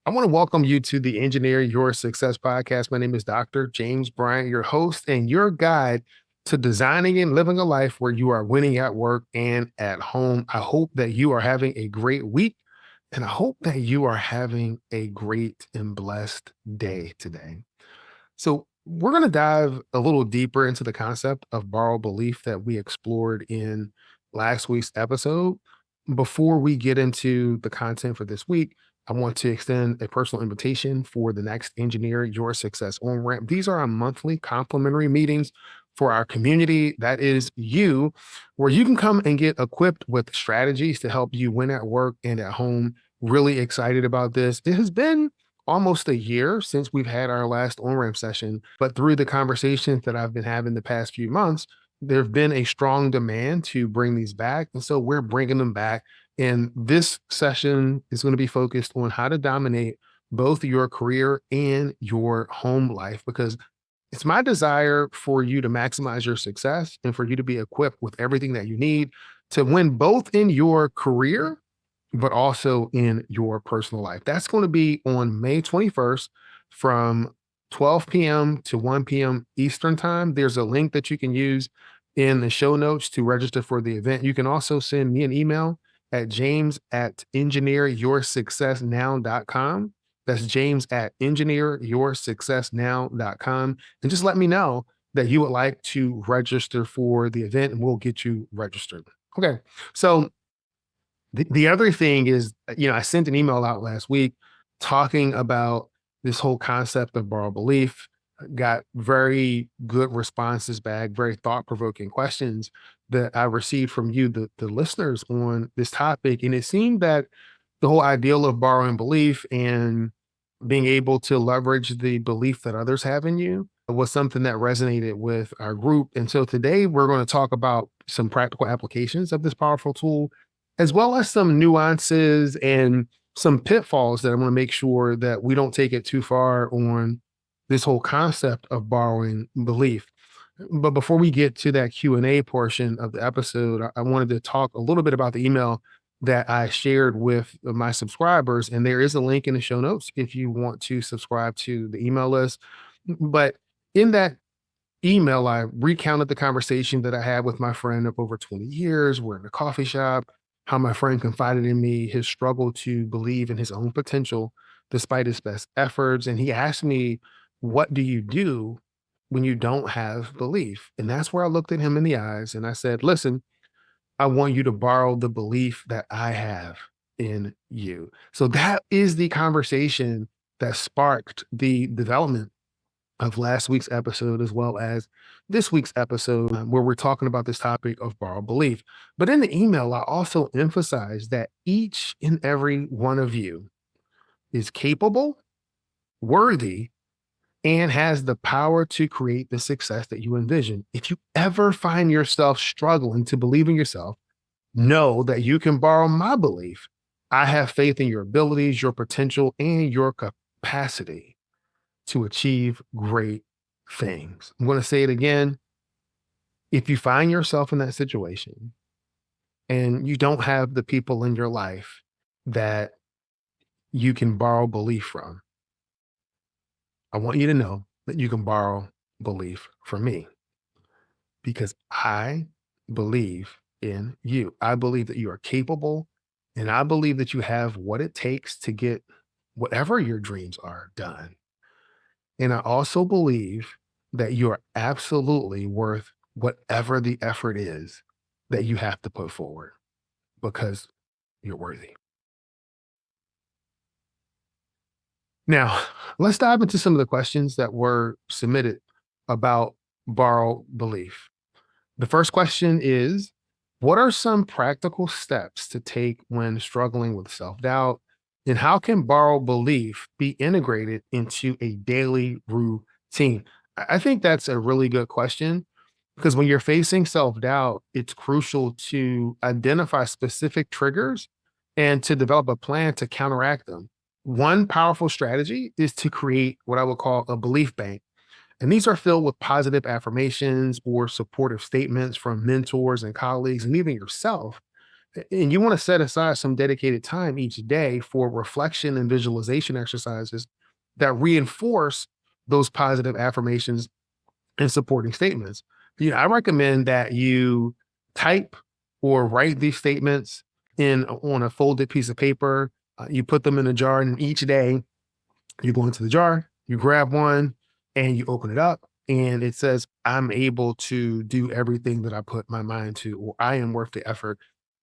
I want to welcome you to the Engineer Your Success podcast. My name is Dr. James Bryant, your host and your guide to designing and living a life where you are winning at work and at home. I hope that you are having a great week, and I hope that you are having a great and blessed day today. So, we're going to dive a little deeper into the concept of borrowed belief that we explored in last week's episode. Before we get into the content for this week, I want to extend a personal invitation for the next Engineer Your Success on ramp. These are our monthly complimentary meetings for our community. That is you, where you can come and get equipped with strategies to help you win at work and at home. Really excited about this. It has been almost a year since we've had our last on-ramp session, but through the conversations that I've been having the past few months, there's been a strong demand to bring these back. And so we're bringing them back. And this session is going to be focused on how to dominate both your career and your home life, because it's my desire for you to maximize your success and for you to be equipped with everything that you need to win both in your career but also in your personal life. That's going to be on May 21st from 12 p.m. to 1 p.m. Eastern time. There's a link that you can use in the show notes to register for the event. You can also send me an email at james@engineeryoursuccessnow.com. That's james@engineeryoursuccessnow.com. And just let me know that you would like to register for the event and we'll get you registered. Okay. So the other thing is, I sent an email out last week talking about this whole concept of borrowed belief, got very good responses back, very thought-provoking questions that I received from you, the listeners on this topic. And it seemed that the whole ideal of borrowing belief and being able to leverage the belief that others have in you was something that resonated with our group. And so today we're going to talk about some practical applications of this powerful tool, as well as some nuances and some pitfalls that I want to make sure that we don't take it too far on this whole concept of borrowing belief. But before we get to that Q&A portion of the episode, I wanted to talk a little bit about the email that I shared with my subscribers. And there is a link in the show notes if you want to subscribe to the email list. But in that email, I recounted the conversation that I had with my friend of over 20 years. We're in a coffee shop, how my friend confided in me his struggle to believe in his own potential despite his best efforts. And he asked me, what do you do when you don't have belief? And that's where I looked at him in the eyes and I said, listen, I want you to borrow the belief that I have in you. So that is the conversation that sparked the development of last week's episode, as well as this week's episode, where we're talking about this topic of borrowed belief. But in the email, I also emphasized that each and every one of you is capable, worthy, and has the power to create the success that you envision. If you ever find yourself struggling to believe in yourself, know that you can borrow my belief. I have faith in your abilities, your potential, and your capacity to achieve great things. I'm going to say it again. If you find yourself in that situation and you don't have the people in your life that you can borrow belief from, I want you to know that you can borrow belief from me, because I believe in you. I believe that you are capable, and I believe that you have what it takes to get whatever your dreams are done. And I also believe that you are absolutely worth whatever the effort is that you have to put forward, because you're worthy. Now, let's dive into some of the questions that were submitted about borrowed belief. The first question is, what are some practical steps to take when struggling with self-doubt? And how can borrowed belief be integrated into a daily routine? I think that's a really good question, because when you're facing self-doubt, it's crucial to identify specific triggers and to develop a plan to counteract them. One powerful strategy is to create what I would call a belief bank. And these are filled with positive affirmations or supportive statements from mentors and colleagues and even yourself And you want to set aside some dedicated time each day for reflection and visualization exercises that reinforce those positive affirmations and supporting statements. I recommend that you type or write these statements in on a folded piece of paper. You put them in a jar, and each day you go into the jar, you grab one, and you open it up, and it says, "I'm able to do everything that I put my mind to," or "I am worth the effort."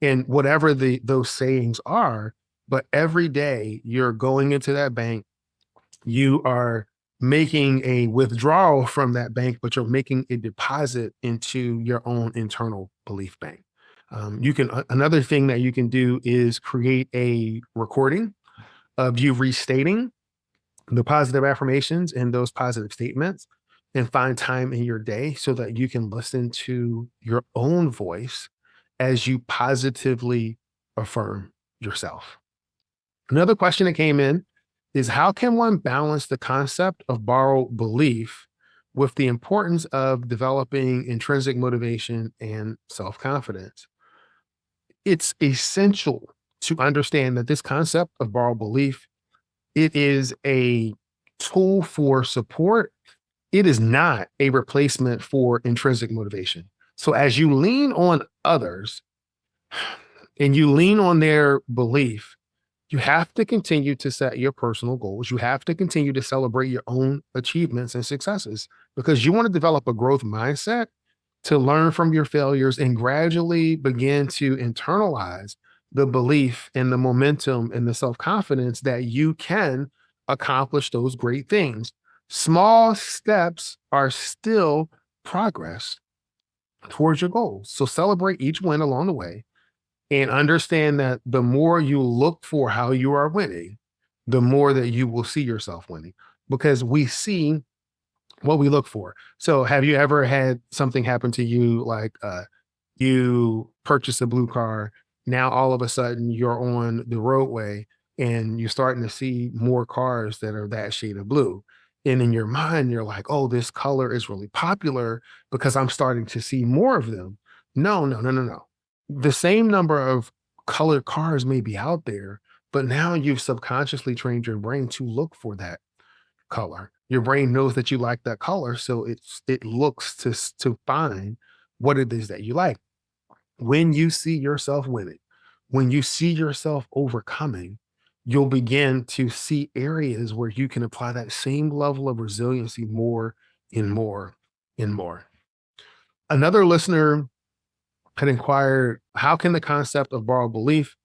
And whatever those sayings are, but every day you're going into that bank, you are making a withdrawal from that bank, but you're making a deposit into your own internal belief bank. Another thing that you can do is create a recording of you restating the positive affirmations and those positive statements, and find time in your day so that you can listen to your own voice as you positively affirm yourself. Another question that came in is, how can one balance the concept of borrowed belief with the importance of developing intrinsic motivation and self-confidence? It's essential to understand that this concept of borrowed belief, it is a tool for support. It is not a replacement for intrinsic motivation. So as you lean on others and you lean on their belief, you have to continue to set your personal goals. You have to continue to celebrate your own achievements and successes, because you want to develop a growth mindset to learn from your failures and gradually begin to internalize the belief and the momentum and the self-confidence that you can accomplish those great things. Small steps are still progress towards your goals. So celebrate each win along the way, and understand that the more you look for how you are winning, the more that you will see yourself winning, because we see what we look for. So have you ever had something happen to you, like you purchase a blue car, now all of a sudden you're on the roadway and you're starting to see more cars that are that shade of blue. And in your mind, you're like, oh, this color is really popular because I'm starting to see more of them. No, no, no, no, no. The same number of colored cars may be out there, but now you've subconsciously trained your brain to look for that color. Your brain knows that you like that color, so it looks to find what it is that you like. When you see yourself winning, when you see yourself overcoming, you'll begin to see areas where you can apply that same level of resiliency more and more and more. Another listener had inquired, how can the concept of borrowed belief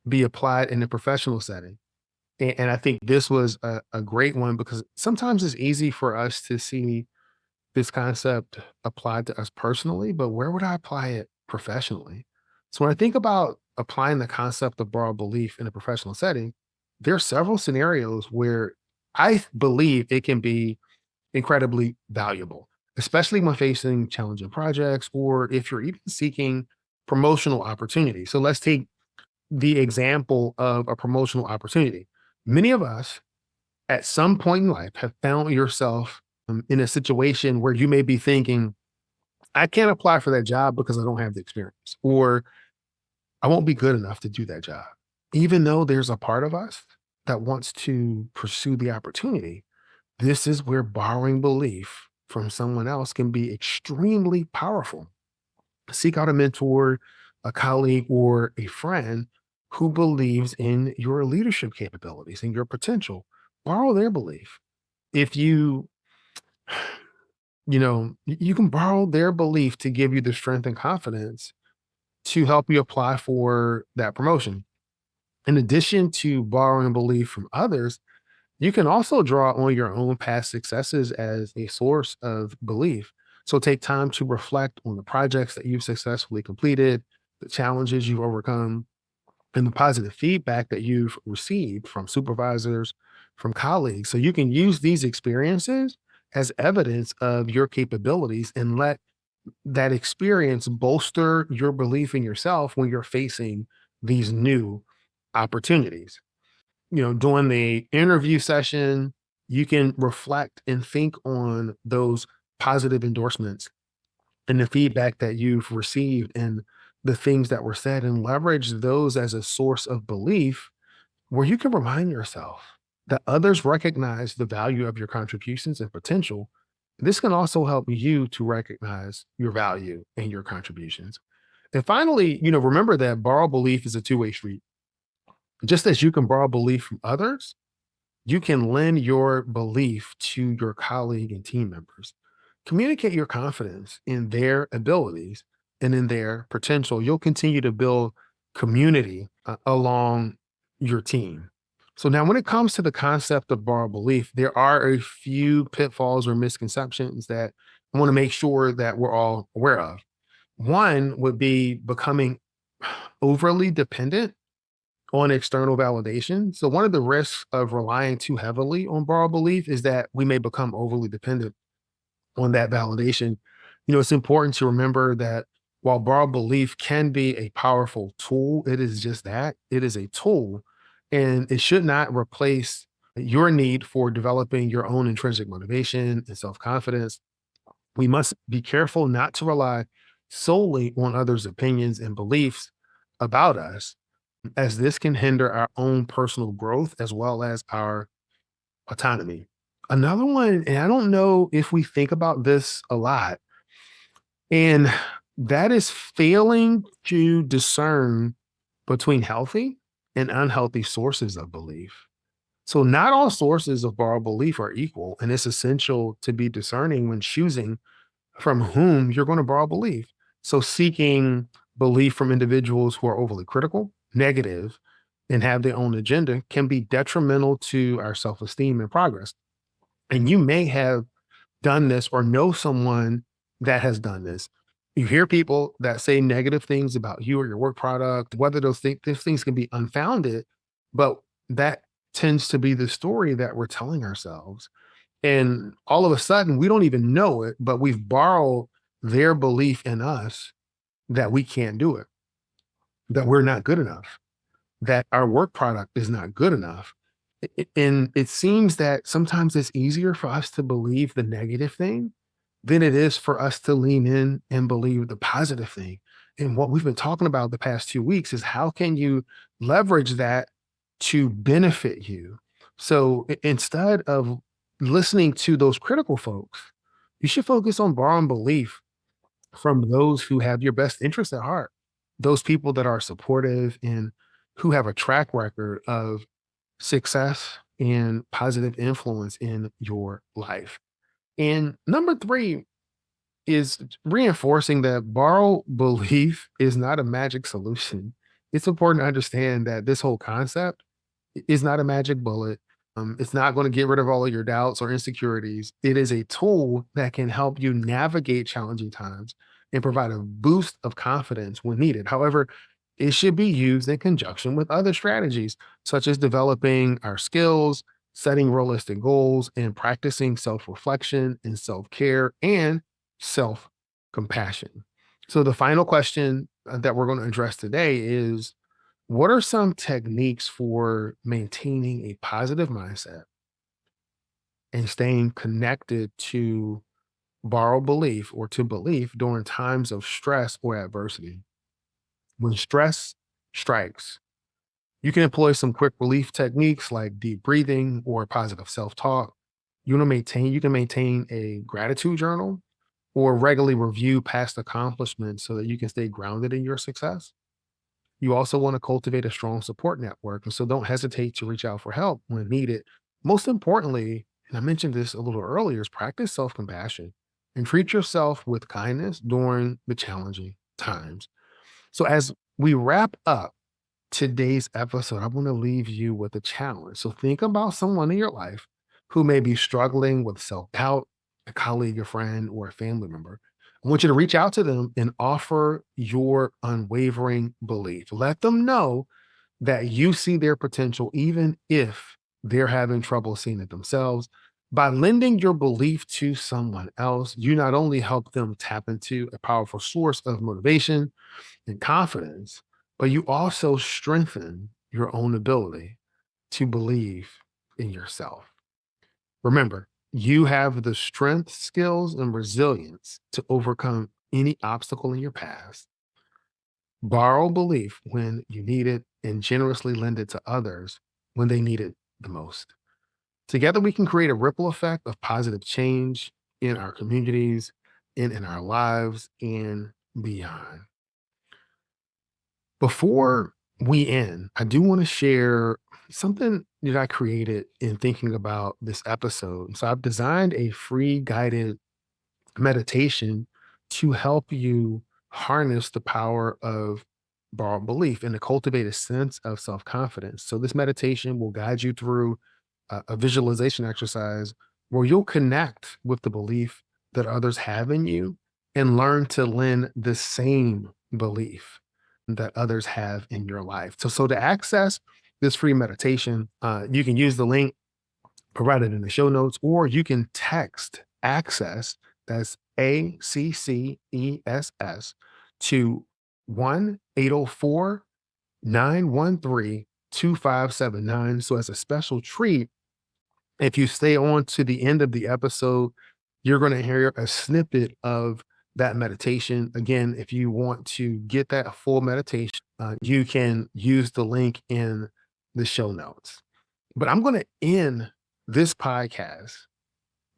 be applied in a professional setting? And I think this was a great one, because sometimes it's easy for us to see this concept applied to us personally, but where would I apply it professionally? So when I think about applying the concept of borrowed belief in a professional setting, there are several scenarios where I believe it can be incredibly valuable, especially when facing challenging projects or if you're even seeking promotional opportunities. So let's take the example of a promotional opportunity. Many of us at some point in life have found yourself in a situation where you may be thinking, I can't apply for that job because I don't have the experience, or I won't be good enough to do that job. Even though there's a part of us that wants to pursue the opportunity, this is where borrowing belief from someone else can be extremely powerful. Seek out a mentor, a colleague, or a friend who believes in your leadership capabilities and your potential. Borrow their belief. If you can borrow their belief to give you the strength and confidence to help you apply for that promotion. In addition to borrowing belief from others, you can also draw on your own past successes as a source of belief. So take time to reflect on the projects that you've successfully completed, the challenges you've overcome, and the positive feedback that you've received from supervisors, from colleagues. So you can use these experiences as evidence of your capabilities, and let that experience bolster your belief in yourself when you're facing these new opportunities. During the interview session, you can reflect and think on those positive endorsements and the feedback that you've received, and the things that were said and leverage those as a source of belief where you can remind yourself that others recognize the value of your contributions and potential. This can also help you to recognize your value and your contributions. And finally, remember that borrowed belief is a two-way street. Just as you can borrow belief from others, you can lend your belief to your colleague and team members. Communicate your confidence in their abilities and in their potential. You'll continue to build community along your team. So now when it comes to the concept of borrowed belief, there are a few pitfalls or misconceptions that I want to make sure that we're all aware of. One would be becoming overly dependent on external validation. So one of the risks of relying too heavily on borrowed belief is that we may become overly dependent on that validation. It's important to remember that while borrowed belief can be a powerful tool, it is just that it is a tool, and it should not replace your need for developing your own intrinsic motivation and self confidence. We must be careful not to rely solely on others' opinions and beliefs about us, as this can hinder our own personal growth as well as our autonomy. Another one, and I don't know if we think about this a lot, and that is failing to discern between healthy and unhealthy sources of belief. So, not all sources of borrowed belief are equal, and it's essential to be discerning when choosing from whom you're going to borrow belief. So, seeking belief from individuals who are overly critical, negative, and have their own agenda can be detrimental to our self esteem and progress. And you may have done this or know someone that has done this. You hear people that say negative things about you or your work product, whether those things can be unfounded, but that tends to be the story that we're telling ourselves. And all of a sudden, we don't even know it, but we've borrowed their belief in us that we can't do it, that we're not good enough, that our work product is not good enough. And it seems that sometimes it's easier for us to believe the negative thing than it is for us to lean in and believe the positive thing. And what we've been talking about the past 2 weeks is how can you leverage that to benefit you? So instead of listening to those critical folks, you should focus on borrowing belief from those who have your best interests at heart, those people that are supportive and who have a track record of success and positive influence in your life. And number three is reinforcing that borrowed belief is not a magic solution. It's important to understand that this whole concept is not a magic bullet. It's not going to get rid of all of your doubts or insecurities. It is a tool that can help you navigate challenging times and provide a boost of confidence when needed. However, it should be used in conjunction with other strategies, such as developing our skills, setting realistic goals, and practicing self reflection and self care and self compassion. So, the final question that we're going to address today is, what are some techniques for maintaining a positive mindset and staying connected to borrowed belief or to belief during times of stress or adversity? When stress strikes, you can employ some quick relief techniques like deep breathing or positive self-talk. You can maintain a gratitude journal or regularly review past accomplishments so that you can stay grounded in your success. You also want to cultivate a strong support network, and so don't hesitate to reach out for help when needed. Most importantly, and I mentioned this a little earlier, is practice self-compassion and treat yourself with kindness during the challenging times. So as we wrap up today's episode, I want to leave you with a challenge. So think about someone in your life who may be struggling with self doubt, a colleague, a friend, or a family member. I want you to reach out to them and offer your unwavering belief. Let them know that you see their potential, even if they're having trouble seeing it themselves. By lending your belief to someone else, you not only help them tap into a powerful source of motivation and confidence, but you also strengthen your own ability to believe in yourself. Remember, you have the strength, skills, and resilience to overcome any obstacle in your past. Borrow belief when you need it and generously lend it to others when they need it the most. Together, we can create a ripple effect of positive change in our communities, in our lives, and beyond. Before we end, I do want to share something that I created in thinking about this episode. So, I've designed a free guided meditation to help you harness the power of borrowed belief and to cultivate a sense of self confidence. So, this meditation will guide you through a visualization exercise where you'll connect with the belief that others have in you and learn to lend the same belief that others have in your life. So to access this free meditation, you can use the link provided in the show notes, or you can text access, that's ACCESS, to 1-804-913-2579. So as a special treat, if you stay on to the end of the episode, you're going to hear a snippet of that meditation. Again, if you want to get that full meditation, you can use the link in the show notes. But I'm going to end this podcast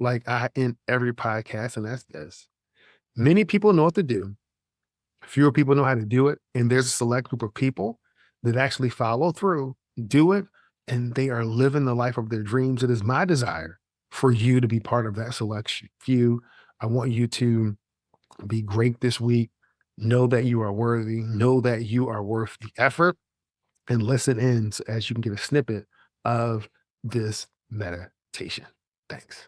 like I end every podcast, and that's this. Many people know what to do. Fewer people know how to do it. And there's a select group of people that actually follow through, do it, and they are living the life of their dreams. It is my desire for you to be part of that selection few. I want you to be great this week. Know that you are worthy. Know that you are worth the effort, and listen in as you can get a snippet of this meditation. Thanks.